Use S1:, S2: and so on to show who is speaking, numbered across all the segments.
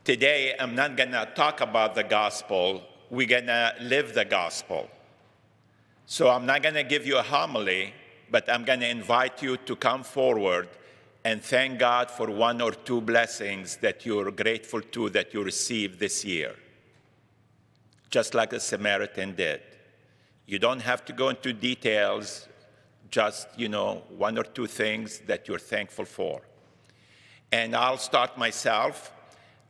S1: Today, I'm not going to talk about the gospel. We're going to live the gospel. So I'm not going to give you a homily, but I'm going to invite you to come forward and thank God for one or two blessings that you're grateful to that you received this year, just like the Samaritan did. You don't have to go into details, just, one or two things that you're thankful for. And I'll start myself.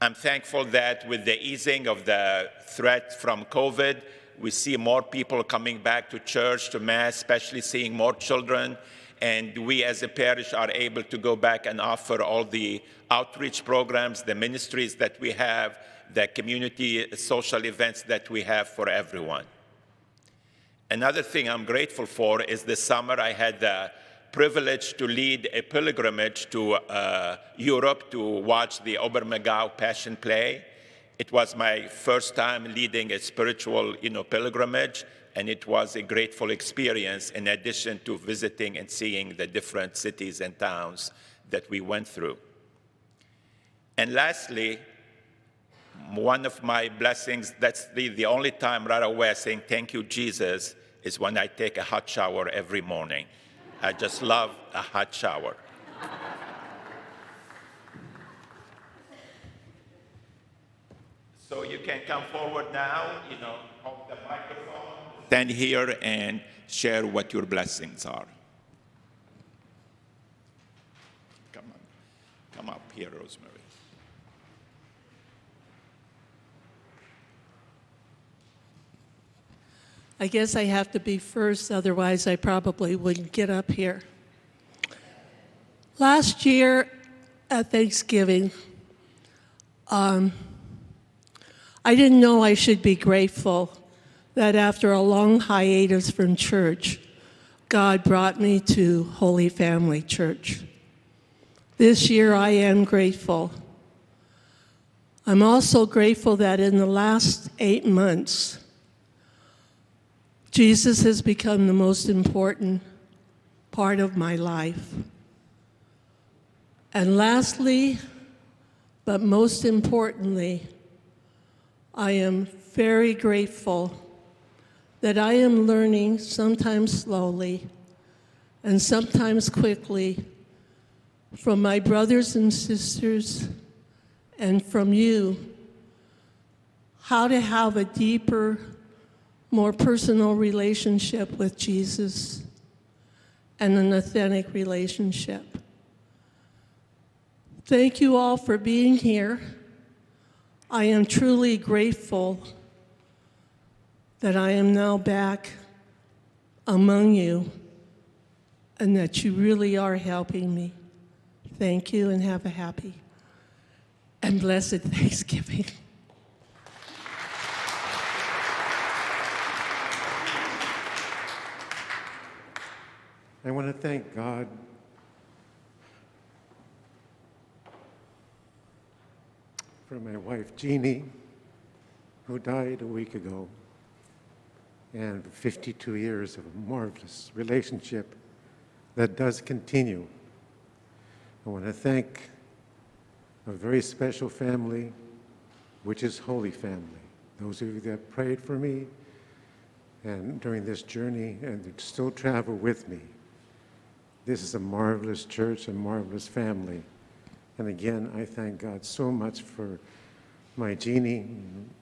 S1: I'm thankful that with the easing of the threat from COVID, we see more people coming back to church, to Mass, especially seeing more children. And we as a parish are able to go back and offer all the outreach programs, the ministries that we have, the community social events that we have for everyone. Another thing I'm grateful for is this summer I had the privilege to lead a pilgrimage to Europe to watch the Obermagau Passion Play. It was my first time leading a spiritual, pilgrimage, and it was a grateful experience in addition to visiting and seeing the different cities and towns that we went through. And lastly, one of my blessings, that's the only time right away saying thank you, Jesus, is when I take a hot shower every morning. I just love a hot shower. So you can come forward now, hold the microphone, stand here and share what your blessings are. Come up here, Rosemary.
S2: I guess I have to be first, otherwise I probably wouldn't get up here. Last year at Thanksgiving, I didn't know I should be grateful that after a long hiatus from church, God brought me to Holy Family Church. This year I am grateful. I'm also grateful that in the last 8 months, Jesus has become the most important part of my life. And lastly, but most importantly, I am very grateful that I am learning, sometimes slowly and sometimes quickly, from my brothers and sisters and from you, how to have a deeper, more personal relationship with Jesus and an authentic relationship. Thank you all for being here. I am truly grateful that I am now back among you and that you really are helping me. Thank you and have a happy and blessed Thanksgiving.
S3: I want to thank God for my wife, Jeannie, who died a week ago, and 52 years of a marvelous relationship that does continue. I want to thank a very special family, which is Holy Family. Those of you that prayed for me and during this journey and that still travel with me. This is a marvelous church, a marvelous family. And again, I thank God so much for my Jeannie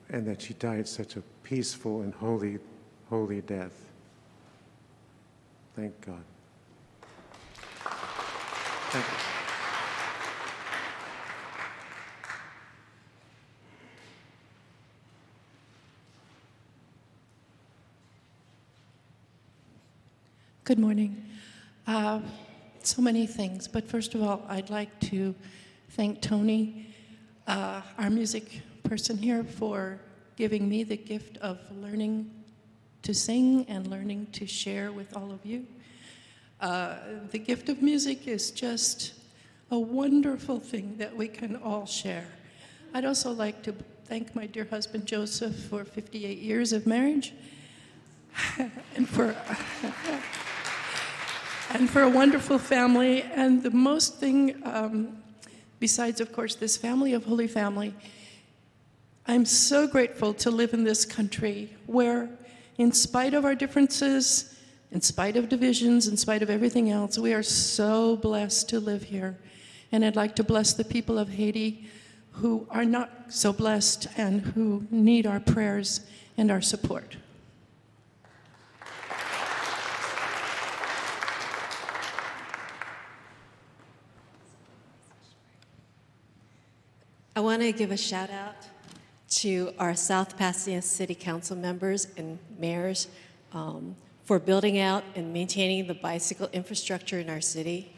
S3: and that she died such a peaceful and holy death. Thank God. Thank you.
S4: Good morning. So many things, but first of all, I'd like to thank Tony, our music person here, for giving me the gift of learning to sing and learning to share with all of you. The gift of music is just a wonderful thing that we can all share. I'd also like to thank my dear husband, Joseph, for 58 years of marriage and for a wonderful family. And the most thing, besides, of course, this family of Holy Family, I'm so grateful to live in this country where, in spite of our differences, in spite of divisions, in spite of everything else, we are so blessed to live here. And I'd like to bless the people of Haiti who are not so blessed and who need our prayers and our support.
S5: I want to give a shout out to our South Pasadena City Council members and mayors for building out and maintaining the bicycle infrastructure in our city.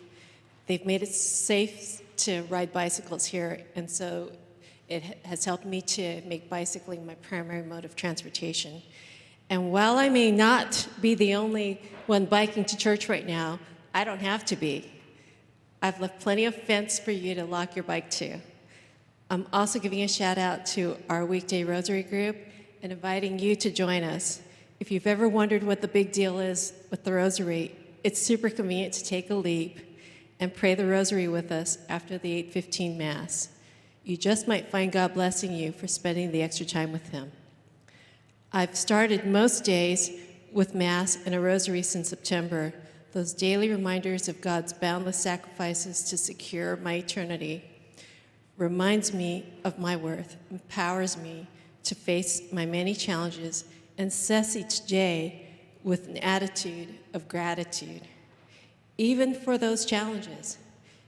S5: They've made it safe to ride bicycles here, and so it has helped me to make bicycling my primary mode of transportation. And while I may not be the only one biking to church right now, I don't have to be. I've left plenty of fence for you to lock your bike to. I'm also giving a shout out to our weekday rosary group and inviting you to join us. If you've ever wondered what the big deal is with the rosary, it's super convenient to take a leap and pray the rosary with us after the 8:15 Mass. You just might find God blessing you for spending the extra time with Him. I've started most days with Mass and a rosary since September, those daily reminders of God's boundless sacrifices to secure my eternity. Reminds me of my worth, empowers me to face my many challenges, and sets each day with an attitude of gratitude, even for those challenges,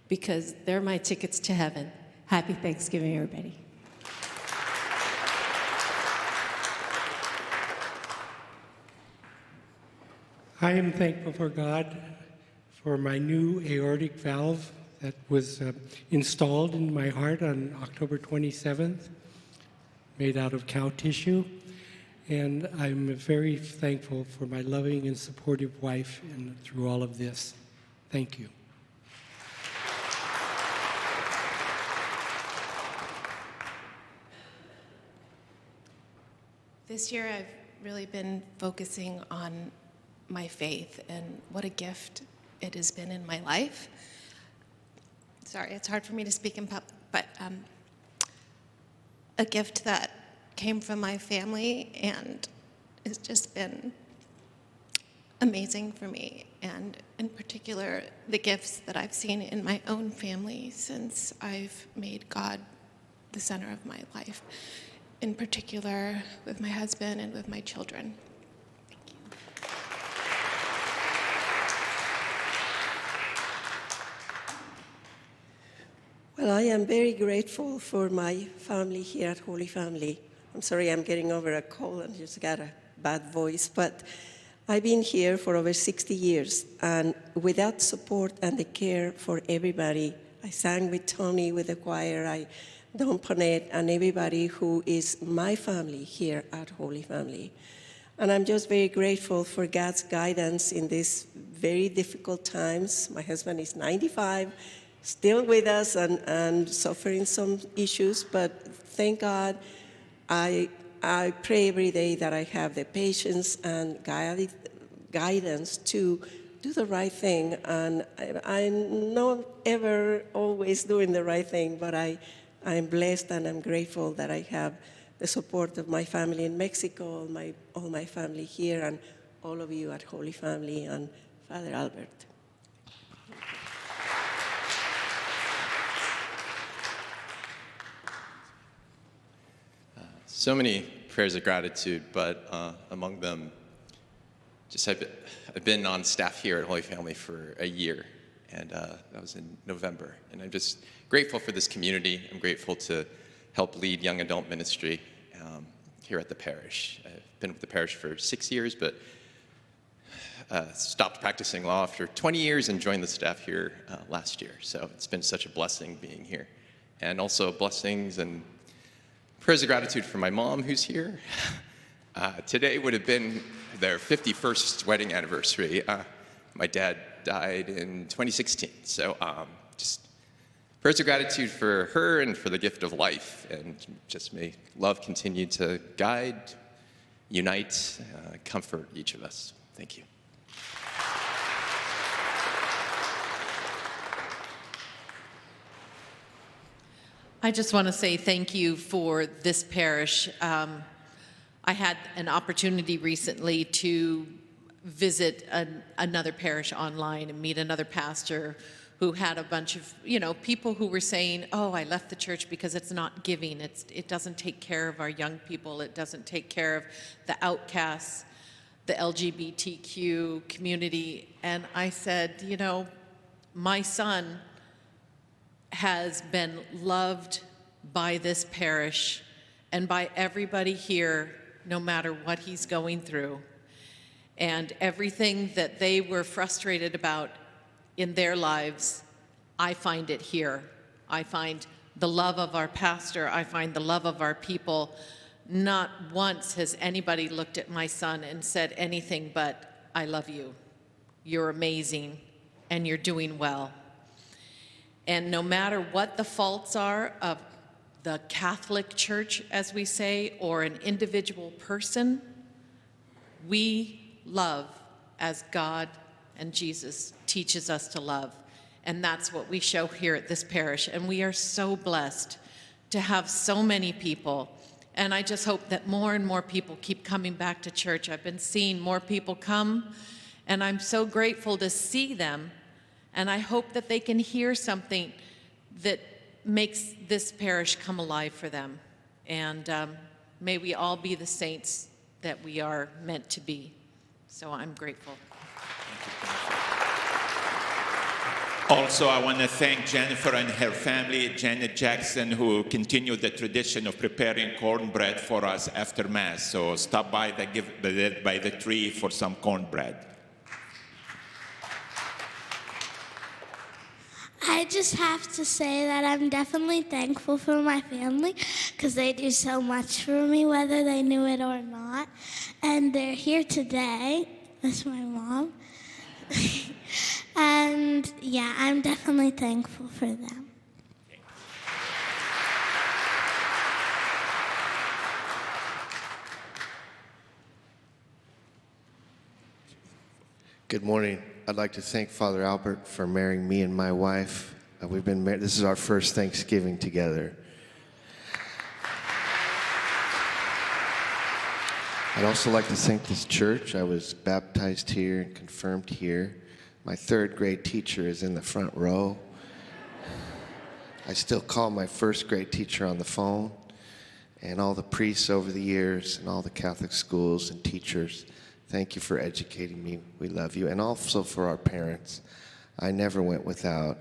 S5: because they're my tickets to heaven. Happy Thanksgiving, everybody.
S6: I am thankful for God for my new aortic valve that was installed in my heart on October 27th, made out of cow tissue. And I'm very thankful for my loving and supportive wife and through all of this. Thank you.
S7: This year I've really been focusing on my faith and what a gift it has been in my life. Sorry, it's hard for me to speak in public, but a gift that came from my family and has just been amazing for me, and in particular, the gifts that I've seen in my own family since I've made God the center of my life, in particular with my husband and with my children. Thank you.
S8: Well, I am very grateful for my family here at Holy Family. I'm sorry I'm getting over a cold and just got a bad voice, but I've been here for over 60 years, and without support and the care for everybody, I sang with Tony, with the choir, Don Ponette, and everybody who is my family here at Holy Family. And I'm just very grateful for God's guidance in these very difficult times. My husband is 95, still with us and suffering some issues, but thank God I pray every day that I have the patience and guidance to do the right thing. And I'm not ever always doing the right thing, but I'm blessed and I'm grateful that I have the support of my family in Mexico, all my family here, and all of you at Holy Family and Father Albert.
S9: So many prayers of gratitude, but among them, just I've been on staff here at Holy Family for a year, and that was in November. And I'm just grateful for this community. I'm grateful to help lead young adult ministry here at the parish. I've been with the parish for 6 years, but stopped practicing law after 20 years and joined the staff here last year. So it's been such a blessing being here. And also blessings and prayers of gratitude for my mom, who's here. Today would have been their 51st wedding anniversary. My dad died in 2016. So just prayers of gratitude for her and for the gift of life. And just may love continue to guide, unite, comfort each of us. Thank you.
S10: I just want to say thank you for this parish. I had an opportunity recently to visit another parish online and meet another pastor who had a bunch of, people who were saying, oh, I left the church because it's not giving. It doesn't take care of our young people. It doesn't take care of the outcasts, the LGBTQ community. And I said, my son has been loved by this parish and by everybody here, no matter what he's going through. And everything that they were frustrated about in their lives, I find it here. I find the love of our pastor. I find the love of our people. Not once has anybody looked at my son and said anything but, I love you. You're amazing, and you're doing well. And no matter what the faults are of the Catholic Church, as we say, or an individual person, we love as God and Jesus teaches us to love. And that's what we show here at this parish. And we are so blessed to have so many people. And I just hope that more and more people keep coming back to church. I've been seeing more people come, and I'm so grateful to see them. And I hope that they can hear something that makes this parish come alive for them. And may we all be the saints that we are meant to be. So I'm grateful.
S1: Also, I want to thank Jennifer and her family, Janet Jackson, who continued the tradition of preparing cornbread for us after Mass. So stop by the tree for some cornbread.
S11: I just have to say that I'm definitely thankful for my family because they do so much for me, whether they knew it or not. And they're here today. That's my mom. And yeah, I'm definitely thankful for them.
S12: Good morning. I'd like to thank Father Albert for marrying me and my wife. We've been married. This is our first Thanksgiving together. I'd also like to thank this church. I was baptized here and confirmed here. My third grade teacher is in the front row. I still call my first grade teacher on the phone, and all the priests over the years and all the Catholic schools and teachers. Thank you for educating me. We love you. And also for our parents. I never went without.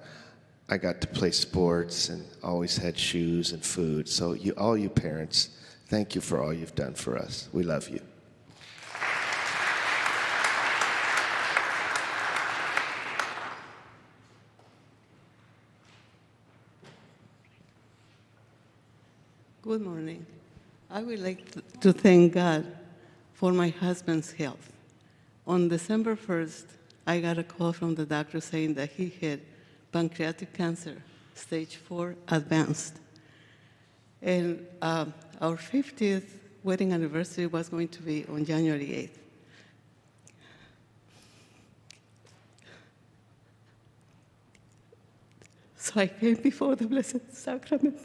S12: I got to play sports and always had shoes and food. So all you parents, thank you for all you've done for us. We love you.
S13: Good morning. I would like to thank God for my husband's health. On December 1st, I got a call from the doctor saying that he had pancreatic cancer, stage 4 advanced. And our 50th wedding anniversary was going to be on January 8th. So I came before the Blessed Sacrament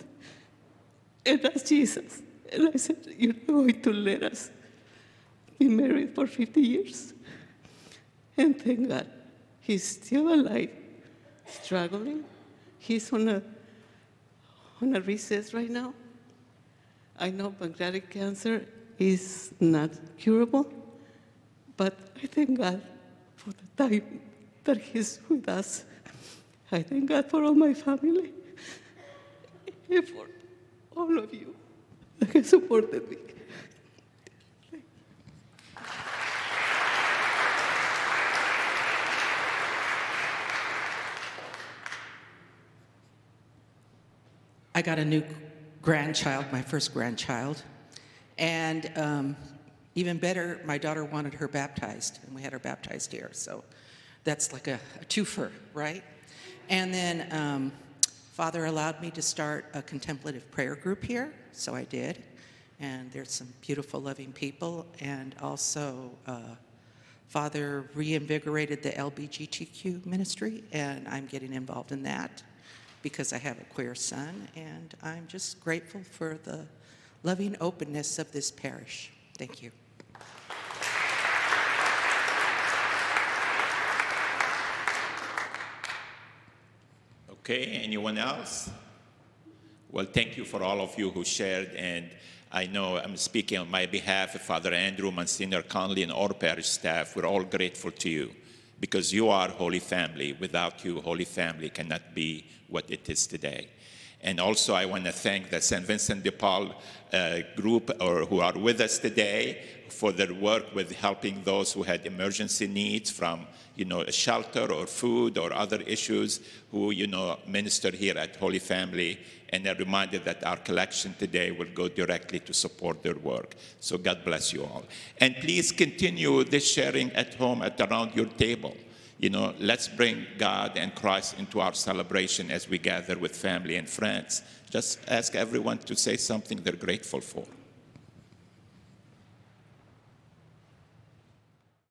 S13: and asked Jesus. And I said, you're going to let us be married for 50 years. And thank God, he's still alive, struggling. He's on a recess right now. I know pancreatic cancer is not curable, but I thank God for the time that he's with us. I thank God for all my family and for all of you that have supported me.
S14: I got a new grandchild, my first grandchild, and even better, my daughter wanted her baptized, and we had her baptized here, so that's like a twofer, right? And then Father allowed me to start a contemplative prayer group here, so I did, and there's some beautiful, loving people, and also Father reinvigorated the LGBTQ ministry, and I'm getting involved in that. because I have a queer son, and I'm just grateful for the loving openness of this parish. Thank you.
S1: Okay, anyone else? Well, thank you for all of you who shared, and I know I'm speaking on my behalf, Father Andrew, Monsignor Conley, and all parish staff. We're all grateful to you because you are Holy Family. Without you, Holy Family cannot be what it is today. And also, I want to thank the St. Vincent de Paul group who are with us today for their work with helping those who had emergency needs from, a shelter or food or other issues who, ministered here at Holy Family. And a reminder that our collection today will go directly to support their work. So God bless you all. And please continue this sharing at home around your table. Let's bring God and Christ into our celebration as we gather with family and friends. Just ask everyone to say something they're grateful for.